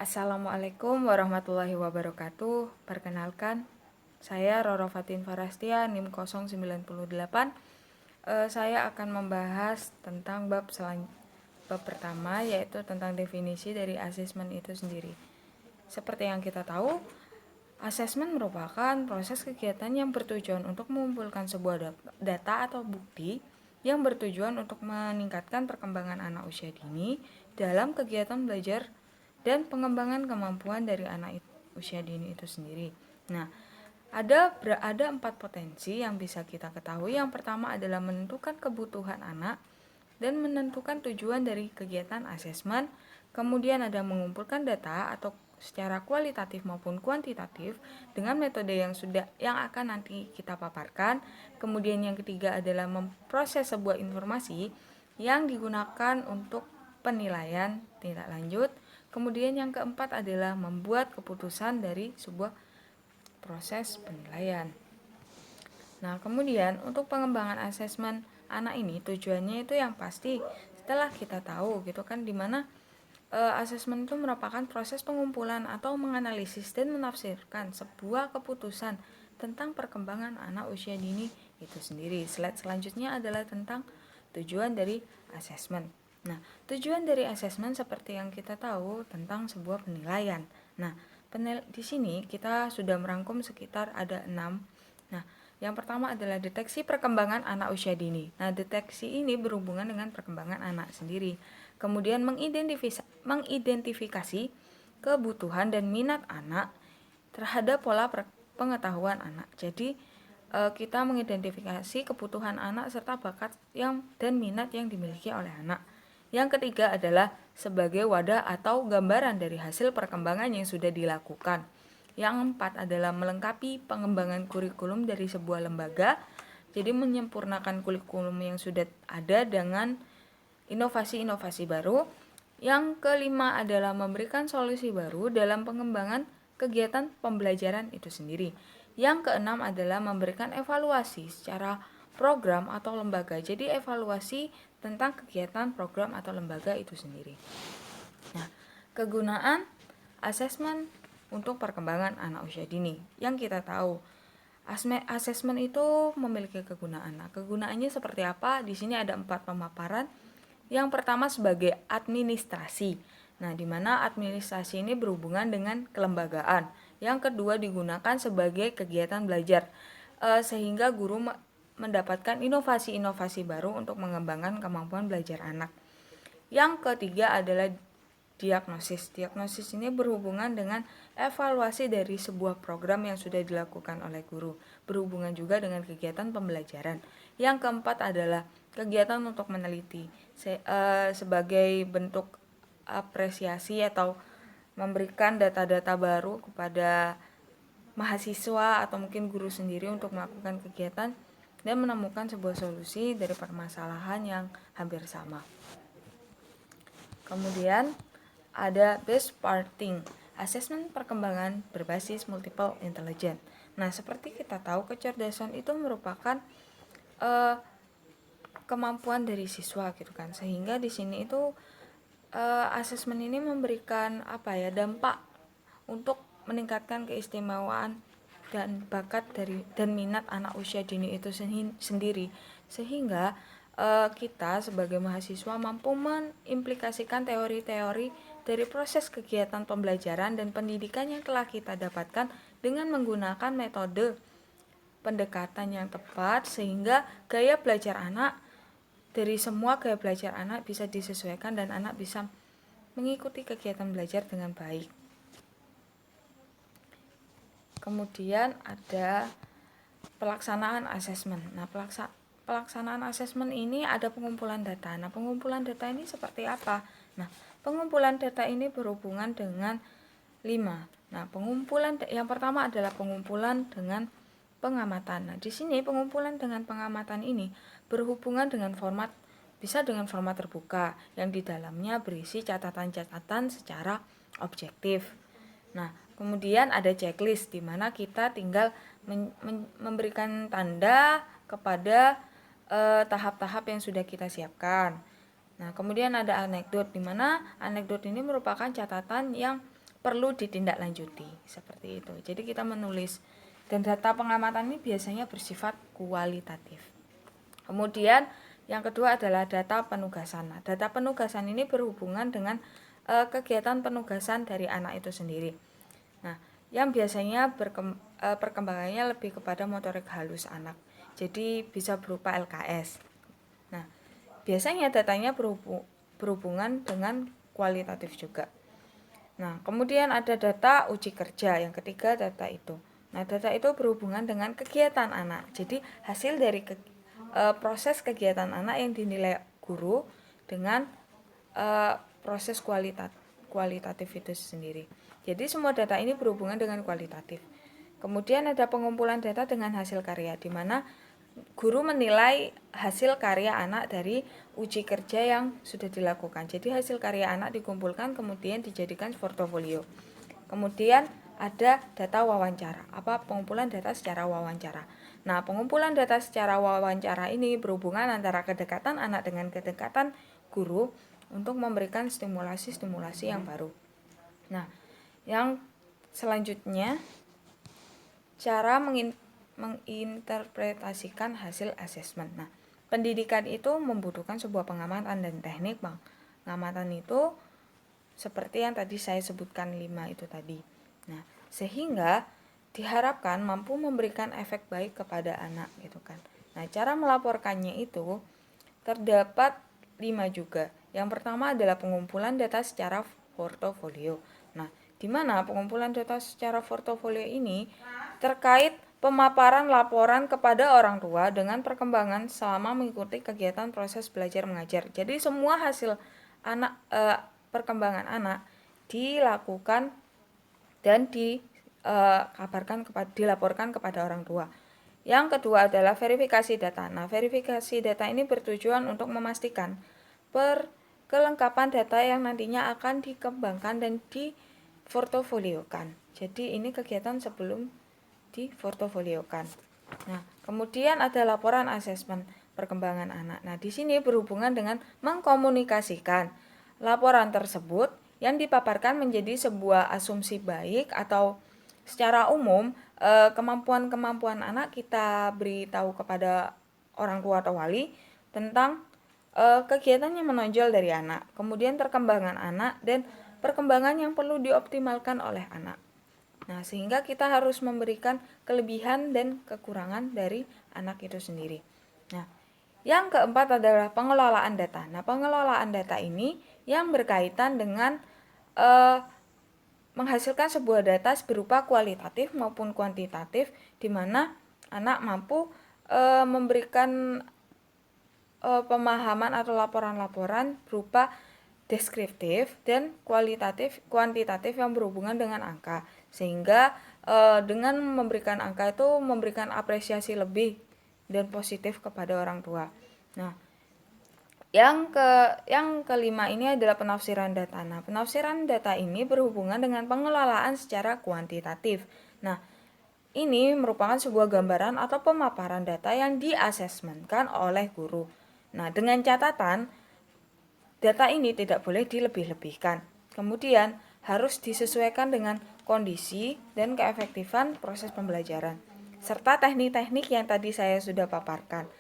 Assalamualaikum warahmatullahi wabarakatuh. Perkenalkan, saya Roro Fatin Farastia, NIM 098. Saya akan membahas tentang bab pertama, yaitu tentang definisi dari asesmen itu sendiri. Seperti yang kita tahu, asesmen merupakan proses kegiatan yang bertujuan untuk mengumpulkan sebuah data atau bukti yang bertujuan untuk meningkatkan perkembangan anak usia dini dalam kegiatan belajar dan pengembangan kemampuan dari anak usia dini itu sendiri. Nah, ada 4 potensi yang bisa kita ketahui. Yang pertama adalah menentukan kebutuhan anak dan menentukan tujuan dari kegiatan asesmen. Kemudian ada mengumpulkan data atau secara kualitatif maupun kuantitatif dengan metode yang akan nanti kita paparkan. Kemudian yang ketiga adalah memproses sebuah informasi yang digunakan untuk penilaian tindak lanjut. Kemudian yang keempat adalah membuat keputusan dari sebuah proses penilaian. Nah, kemudian untuk pengembangan asesmen anak ini tujuannya itu yang pasti setelah kita tahu gitu kan, dimana asesmen itu merupakan proses pengumpulan atau menganalisis dan menafsirkan sebuah keputusan tentang perkembangan anak usia dini itu sendiri. Slide selanjutnya adalah tentang tujuan dari asesmen. Nah, tujuan dari asesmen seperti yang kita tahu tentang sebuah penilaian. Nah, di sini kita sudah merangkum sekitar ada 6. Nah, yang pertama adalah deteksi perkembangan anak usia dini. Nah, deteksi ini berhubungan dengan perkembangan anak sendiri. Kemudian mengidentifikasi kebutuhan dan minat anak terhadap pola pengetahuan anak. Jadi, kita mengidentifikasi kebutuhan anak serta bakat dan minat yang dimiliki oleh anak. Yang ketiga adalah sebagai wadah atau gambaran dari hasil perkembangan yang sudah dilakukan. Yang keempat adalah melengkapi pengembangan kurikulum dari sebuah lembaga. Jadi menyempurnakan kurikulum yang sudah ada dengan inovasi-inovasi baru. Yang kelima adalah memberikan solusi baru dalam pengembangan kegiatan pembelajaran itu sendiri. Yang keenam adalah memberikan evaluasi secara program atau lembaga. Jadi evaluasi tentang kegiatan program atau lembaga itu sendiri. Nah, kegunaan asesmen untuk perkembangan anak usia dini. Yang kita tahu, asesmen itu memiliki kegunaan. Nah, kegunaannya seperti apa? Di sini ada 4 pemaparan. Yang pertama sebagai administrasi. Nah, di mana administrasi ini berhubungan dengan kelembagaan. Yang kedua digunakan sebagai kegiatan belajar, sehingga guru mendapatkan inovasi-inovasi baru untuk mengembangkan kemampuan belajar anak. Yang ketiga adalah diagnosis. Diagnosis ini berhubungan dengan evaluasi dari sebuah program yang sudah dilakukan oleh guru, berhubungan juga dengan kegiatan pembelajaran. Yang keempat adalah kegiatan untuk meneliti, sebagai bentuk apresiasi atau memberikan data-data baru kepada mahasiswa atau mungkin guru sendiri untuk melakukan kegiatan dan menemukan sebuah solusi dari permasalahan yang hampir sama. Kemudian ada benchmarking, asesmen perkembangan berbasis multiple intelligence. Nah, seperti kita tahu, kecerdasan itu merupakan kemampuan dari siswa gitu kan. Sehingga di sini itu asesmen ini memberikan dampak untuk meningkatkan keistimewaan dan bakat dan minat anak usia dini itu sendiri, sehingga kita sebagai mahasiswa mampu mengimplikasikan teori-teori dari proses kegiatan pembelajaran dan pendidikan yang telah kita dapatkan dengan menggunakan metode pendekatan yang tepat, sehingga gaya belajar anak dari semua gaya belajar anak bisa disesuaikan dan anak bisa mengikuti kegiatan belajar dengan baik. Kemudian ada pelaksanaan asesmen. Nah, pelaksanaan asesmen ini ada pengumpulan data. Nah, pengumpulan data ini seperti apa? Nah, pengumpulan data ini berhubungan dengan 5. Nah, yang pertama adalah pengumpulan dengan pengamatan. Nah, di sini pengumpulan dengan pengamatan ini berhubungan dengan bisa dengan format terbuka yang di dalamnya berisi catatan-catatan secara objektif. Nah, kemudian ada checklist di mana kita tinggal memberikan tanda kepada tahap-tahap yang sudah kita siapkan. Nah, kemudian ada anekdot, di mana anekdot ini merupakan catatan yang perlu ditindaklanjuti, seperti itu. Jadi kita menulis, dan data pengamatan ini biasanya bersifat kualitatif. Kemudian yang kedua adalah data penugasan. Nah, data penugasan ini berhubungan dengan kegiatan penugasan dari anak itu sendiri. Nah, yang biasanya perkembangannya lebih kepada motorik halus anak. Jadi bisa berupa LKS. Nah, biasanya datanya berhubungan dengan kualitatif juga. Nah, kemudian ada data uji kerja, yang ketiga data itu. Nah, data itu berhubungan dengan kegiatan anak. Jadi hasil dari proses kegiatan anak yang dinilai guru dengan proses kualitatif itu sendiri. Jadi semua data ini berhubungan dengan kualitatif. Kemudian ada pengumpulan data dengan hasil karya, di mana guru menilai hasil karya anak dari uji kerja yang sudah dilakukan. Jadi hasil karya anak dikumpulkan kemudian dijadikan portofolio. Kemudian ada data wawancara, pengumpulan data secara wawancara. Nah, pengumpulan data secara wawancara ini berhubungan antara kedekatan anak dengan kedekatan guru untuk memberikan stimulasi-stimulasi yang baru. Nah, yang selanjutnya cara menginterpretasikan hasil asesmen. Nah, pendidikan itu membutuhkan sebuah pengamatan dan teknik, Bang. Pengamatan itu seperti yang tadi saya sebutkan 5 itu tadi. Nah, sehingga diharapkan mampu memberikan efek baik kepada anak gitu kan. Nah, cara melaporkannya itu terdapat 5 juga. Yang pertama adalah pengumpulan data secara portofolio. Nah, di mana pengumpulan data secara portofolio ini terkait pemaparan laporan kepada orang tua dengan perkembangan selama mengikuti kegiatan proses belajar mengajar. Jadi semua hasil perkembangan anak dilakukan dan dilaporkan kepada orang tua. Yang kedua adalah verifikasi data. Nah, verifikasi data ini bertujuan untuk memastikan kelengkapan data yang nantinya akan dikembangkan dan diportofoliokan. Jadi ini kegiatan sebelum diportofoliokan. Nah, kemudian ada laporan asesmen perkembangan anak. Nah, di sini berhubungan dengan mengkomunikasikan laporan tersebut yang dipaparkan menjadi sebuah asumsi baik atau secara umum kemampuan-kemampuan anak kita beritahu kepada orang tua atau wali tentang kegiatan yang menonjol dari anak, kemudian perkembangan anak dan perkembangan yang perlu dioptimalkan oleh anak. Nah, sehingga kita harus memberikan kelebihan dan kekurangan dari anak itu sendiri. Nah, yang keempat adalah pengelolaan data. Nah, pengelolaan data ini yang berkaitan dengan menghasilkan sebuah data berupa kualitatif maupun kuantitatif, di mana anak mampu memberikan pemahaman atau laporan-laporan berupa deskriptif dan kuantitatif yang berhubungan dengan angka, sehingga dengan memberikan angka itu memberikan apresiasi lebih dan positif kepada orang tua. Nah, yang kelima ini adalah penafsiran data. Nah, penafsiran data ini berhubungan dengan pengelolaan secara kuantitatif. Nah, ini merupakan sebuah gambaran atau pemaparan data yang diasesmenkan oleh guru. Nah, dengan catatan data ini tidak boleh dilebih-lebihkan. Kemudian harus disesuaikan dengan kondisi dan keefektifan proses pembelajaran, serta teknik-teknik yang tadi saya sudah paparkan.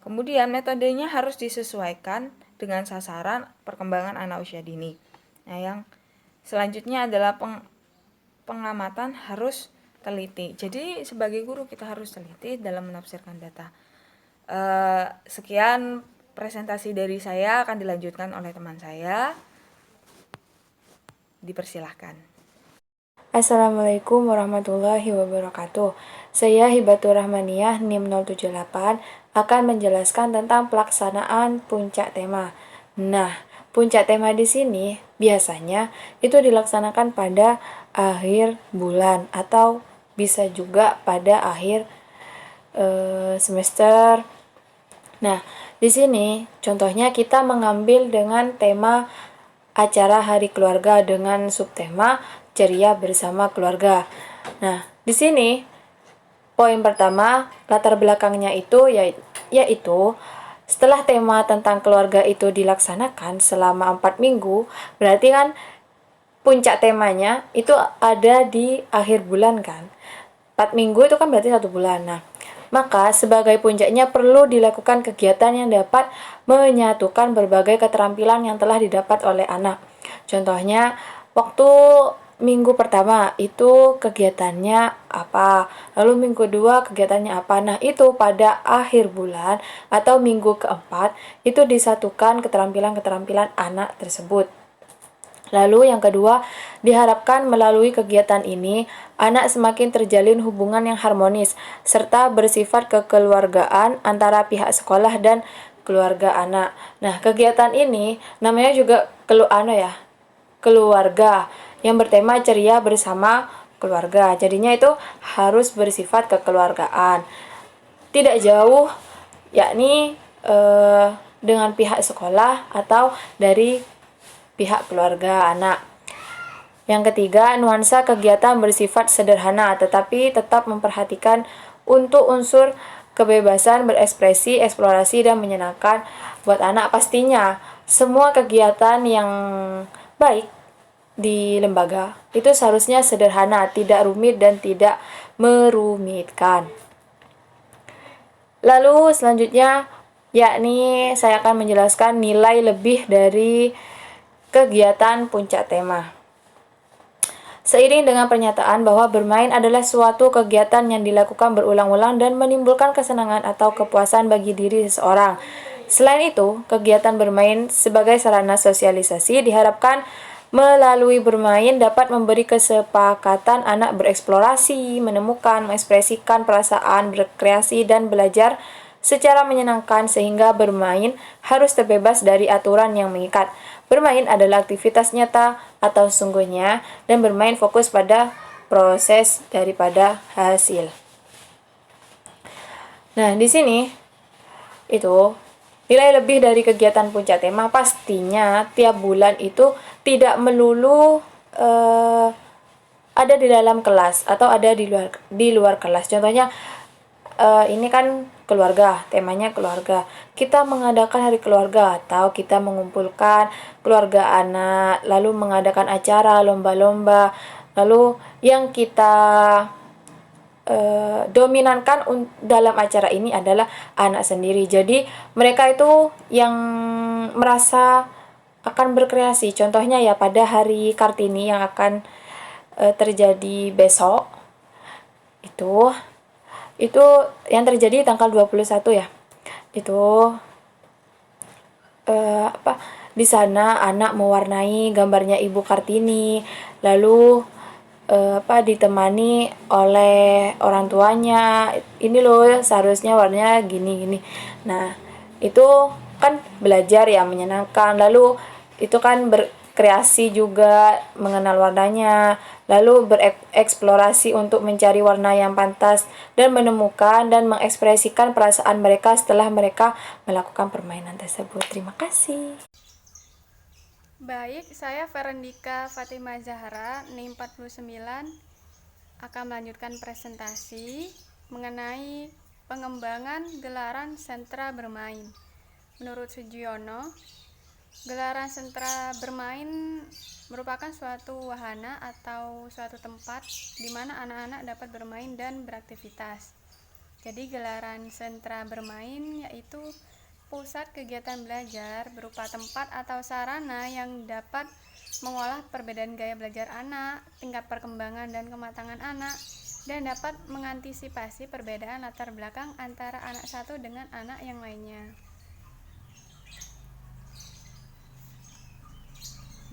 Kemudian metodenya harus disesuaikan dengan sasaran perkembangan anak usia dini. Nah, yang selanjutnya adalah pengamatan harus teliti. Jadi sebagai guru kita harus teliti dalam menafsirkan data. Sekian presentasi dari saya, akan dilanjutkan oleh teman saya. Dipersilahkan. Assalamualaikum warahmatullahi wabarakatuh. Saya Hibatur Rahmaniyah NIM 078 akan menjelaskan tentang pelaksanaan puncak tema. Nah, puncak tema di sini biasanya itu dilaksanakan pada akhir bulan atau bisa juga pada akhir semester. Nah, di sini contohnya kita mengambil dengan tema acara Hari Keluarga dengan subtema ceria bersama keluarga. Nah, di sini poin pertama latar belakangnya itu yaitu setelah tema tentang keluarga itu dilaksanakan selama 4 minggu, berarti kan puncak temanya itu ada di akhir bulan kan. 4 minggu itu kan berarti 1 bulan. Nah, maka sebagai puncaknya perlu dilakukan kegiatan yang dapat menyatukan berbagai keterampilan yang telah didapat oleh anak. Contohnya, waktu minggu pertama itu kegiatannya apa, lalu minggu kedua kegiatannya apa. Nah, itu pada akhir bulan atau minggu keempat itu disatukan keterampilan-keterampilan anak tersebut. Lalu yang kedua, diharapkan melalui kegiatan ini, anak semakin terjalin hubungan yang harmonis, serta bersifat kekeluargaan antara pihak sekolah dan keluarga anak. Nah, kegiatan ini namanya juga keluarga, yang bertema ceria bersama keluarga. Jadinya itu harus bersifat kekeluargaan. Tidak jauh, yakni dengan pihak sekolah atau dari pihak keluarga anak. Yang ketiga, nuansa kegiatan bersifat sederhana tetapi tetap memperhatikan untuk unsur kebebasan berekspresi, eksplorasi, dan menyenangkan buat anak. Pastinya semua kegiatan yang baik di lembaga itu seharusnya sederhana, tidak rumit dan tidak merumitkan. Lalu selanjutnya, yakni saya akan menjelaskan nilai lebih dari kegiatan puncak tema. Seiring dengan pernyataan bahwa bermain adalah suatu kegiatan yang dilakukan berulang-ulang dan menimbulkan kesenangan atau kepuasan bagi diri seseorang. Selain itu, kegiatan bermain sebagai sarana sosialisasi diharapkan melalui bermain dapat memberi kesepakatan anak bereksplorasi, menemukan, mengekspresikan perasaan, berkreasi, dan belajar secara menyenangkan sehingga bermain harus terbebas dari aturan yang mengikat. Bermain adalah aktivitas nyata atau sungguhnya dan bermain fokus pada proses daripada hasil. Nah, di sini itu nilai lebih dari kegiatan puncak tema pastinya tiap bulan itu tidak melulu ada di dalam kelas atau ada di luar kelas. Contohnya ini kan keluarga, temanya keluarga. Kita mengadakan hari keluarga atau kita mengumpulkan keluarga anak, lalu mengadakan acara lomba-lomba. Lalu yang kita dominankan dalam acara ini adalah anak sendiri. Jadi mereka itu yang merasa akan berkreasi. Contohnya ya pada hari Kartini yang akan terjadi besok itu yang terjadi tanggal 21 ya. Itu di sana anak mewarnai gambarnya Ibu Kartini, lalu ditemani oleh orang tuanya. Ini loh seharusnya warnanya gini. Nah, itu kan belajar ya, menyenangkan. Lalu itu kan berkreasi juga mengenal warnanya, lalu bereksplorasi untuk mencari warna yang pantas dan menemukan dan mengekspresikan perasaan mereka setelah mereka melakukan permainan tersebut. Terima kasih. Baik, saya Ferendika Fatimah Zahra, NIM 49, akan melanjutkan presentasi mengenai pengembangan gelaran sentra bermain. Menurut Sujiono, gelaran sentra bermain merupakan suatu wahana atau suatu tempat di mana anak-anak dapat bermain dan beraktivitas. Jadi gelaran sentra bermain yaitu pusat kegiatan belajar berupa tempat atau sarana yang dapat mengolah perbedaan gaya belajar anak, tingkat perkembangan dan kematangan anak, dan dapat mengantisipasi perbedaan latar belakang antara anak satu dengan anak yang lainnya.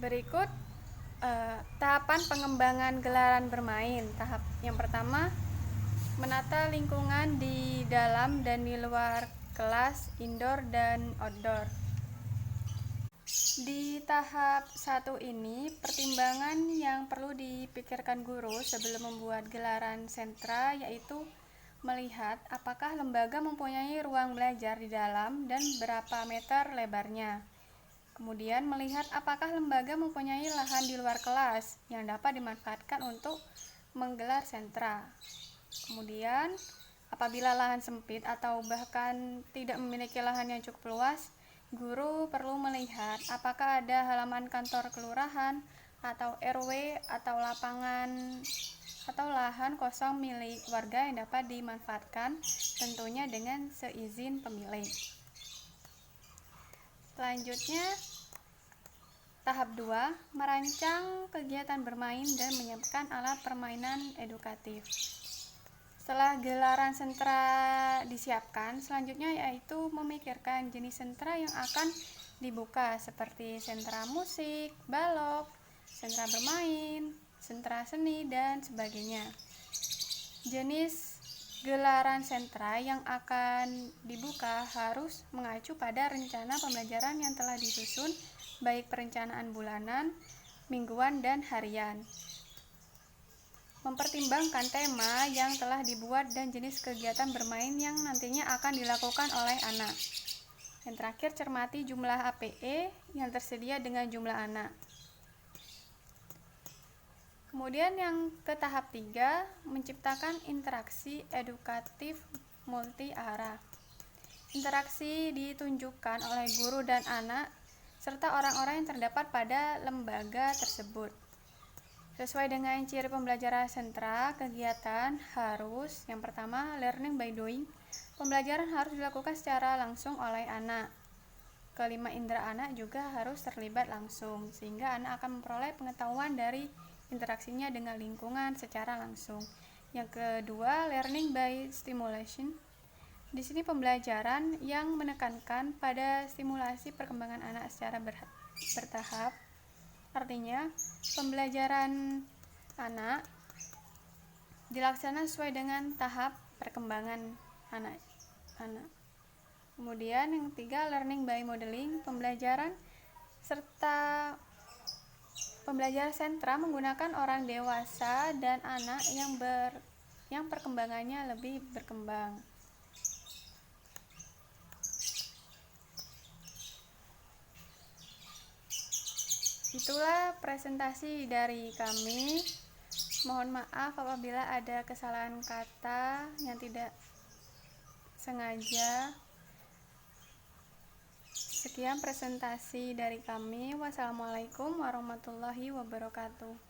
Berikut tahapan pengembangan gelaran bermain. Tahap yang pertama, menata lingkungan di dalam dan di luar kelas, indoor dan outdoor. Di tahap 1 ini, pertimbangan yang perlu dipikirkan guru sebelum membuat gelaran sentra yaitu melihat apakah lembaga mempunyai ruang belajar di dalam dan berapa meter lebarnya. Kemudian melihat apakah lembaga mempunyai lahan di luar kelas yang dapat dimanfaatkan untuk menggelar sentra. Kemudian, apabila lahan sempit atau bahkan tidak memiliki lahan yang cukup luas, guru perlu melihat apakah ada halaman kantor kelurahan, atau RW atau lapangan atau lahan kosong milik warga yang dapat dimanfaatkan tentunya dengan seizin pemilik. Selanjutnya, tahap 2, merancang kegiatan bermain dan menyiapkan alat permainan edukatif. Setelah gelaran sentra disiapkan, selanjutnya yaitu memikirkan jenis sentra yang akan dibuka seperti sentra musik, balok, sentra bermain, sentra seni, dan sebagainya. Jenis gelaran sentra yang akan dibuka harus mengacu pada rencana pembelajaran yang telah disusun, baik perencanaan bulanan, mingguan, dan harian. Mempertimbangkan tema yang telah dibuat dan jenis kegiatan bermain yang nantinya akan dilakukan oleh anak. Yang terakhir, cermati jumlah APE yang tersedia dengan jumlah anak. Kemudian yang ke tahap 3, menciptakan interaksi edukatif multi arah. Interaksi ditunjukkan oleh guru dan anak serta orang-orang yang terdapat pada lembaga tersebut. Sesuai dengan ciri pembelajaran sentra, kegiatan harus yang pertama, learning by doing. Pembelajaran harus dilakukan secara langsung oleh anak. Kelima, indera anak juga harus terlibat langsung, sehingga anak akan memperoleh pengetahuan dari interaksinya dengan lingkungan secara langsung. Yang kedua, learning by stimulation. Di sini pembelajaran yang menekankan pada stimulasi perkembangan anak secara bertahap. Artinya, pembelajaran anak dilaksanakan sesuai dengan tahap perkembangan anak. Kemudian yang ketiga, learning by modeling. Pembelajaran sentra menggunakan orang dewasa dan anak yang perkembangannya lebih berkembang. Itulah presentasi dari kami. Mohon maaf apabila ada kesalahan kata yang tidak sengaja. Sekian presentasi dari kami. Wassalamualaikum warahmatullahi wabarakatuh.